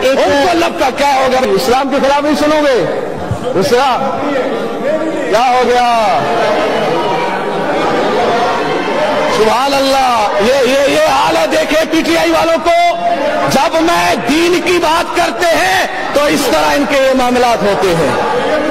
उनको लब का क्या होगा? इस्लाम के खिलाफ नहीं सुनोगे? इस्लाम क्या हो गया? सुभान अल्लाह। ये हाल है, देखे पीटीआई वालों को, जब मैं दीन की बात करते हैं तो इस तरह इनके ये मामलात होते हैं।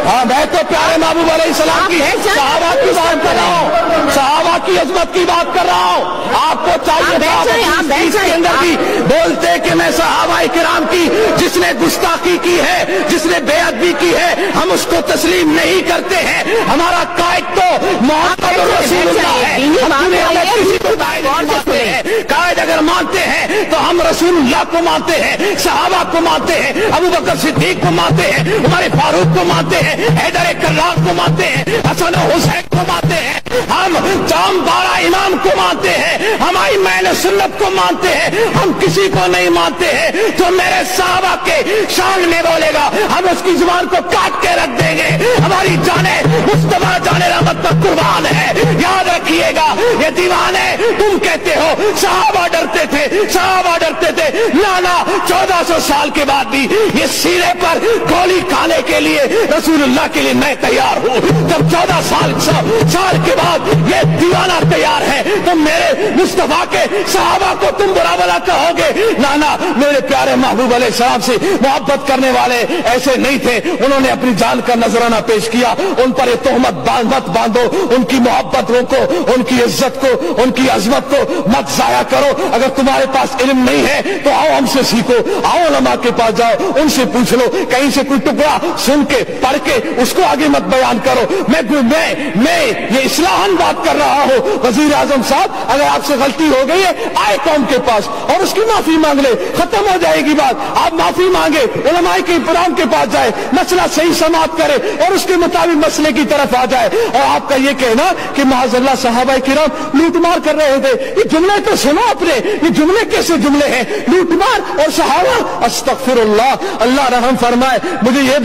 हाँ, मैं तो प्यारे महबूब अलैहिस्सलाम की सहाबा की बात कर रहा हूँ, सहाबा की अजमत की बात कर रहा हूँ। आपको चाहिए इसके अंदर भी बोलते कि मैं सहाबा किराम की जिसने गुस्ताखी की है, जिसने बेअदबी की है, हम उसको तस्लीम नहीं करते हैं। हमारा कायद तो मोहम्मद रसूलुल्लाह है, हम दुनिया में किसी को कायद नहीं मानते हैं। कायद अगर मानते हैं तो हम रसूलुल्लाह को मानते हैं, सहाबा को मानते हैं, अबू बकर सिद्दीक को मानते हैं, उमर फारूक को मानते हैं, हैदर कर्रार को मानते हैं, हसन हुसैन को मानते हैं, हम जाम 12 इमाम को मानते हैं, हमारी मैन सुन्नत को मानते हैं। हम किसी को नहीं मानते हैं जो मेरे सहाबा के शान में बोलेगा हम उसकी जुबान को काट के रख देंगे। हमारी जाने मुस्तफा जाने रहमत पर कुर्बान है। याद रखिएगा, ये दीवाने तुम कहते हो सहाबा डरते थे, सहाबा डरते थे। लाना 1400 साल के बाद भी ये सीने पर गोली खाने के लिए रसूलुल्लाह के लिए मैं तैयार हूँ। जब 14 साल के बाद ये दीवाना तैयार है तो मेरे मुस्तफा के सहाबा को तुम बुरा भला कहोगे? नाना, मेरे प्यारे महबूब अलैहिस्सलाम से मोहब्बत करने वाले ऐसे नहीं थे। उन्होंने अपनी जान का नजराना पेश किया। उन पर ये तोहमत मत बांधो, उनकी मोहब्बतों को, उनकी इज्जत को, उनकी अजमत को मत जाया करो। अगर तुम्हारे पास इल्म नहीं है तो आओ हमसे सीखो, आओ उलमा के पास जाओ, उनसे पूछ लो। कहीं से कोई टुकड़ा सुन के पढ़ के उसको आगे मत बयान करो। मैं ये इस्लाहन बात कर रहा हूँ। वजीर आजम साहब, अगर आपसे गलती हो गई है, आए कौम के पास और उसकी माफी मांग ले, खत्म हो जाएगी बात। आप माफी मांगे, उलमाए के इकराम के पास जाए, मसला सही समाप्त करे और उसके मुताबिक मसले की तरफ आ जाए। और आपका ये कहना कि माज़अल्लाह सहाबा किराम लूटमार कर रहे थे, ये जुमले तो सुनो अपने, ये जुमले कैसे जुमले हैं? लूटमार और सहाबा, अस्तगफिरुल्लाह, अल्लाह रहम फरमाए। मुझे ये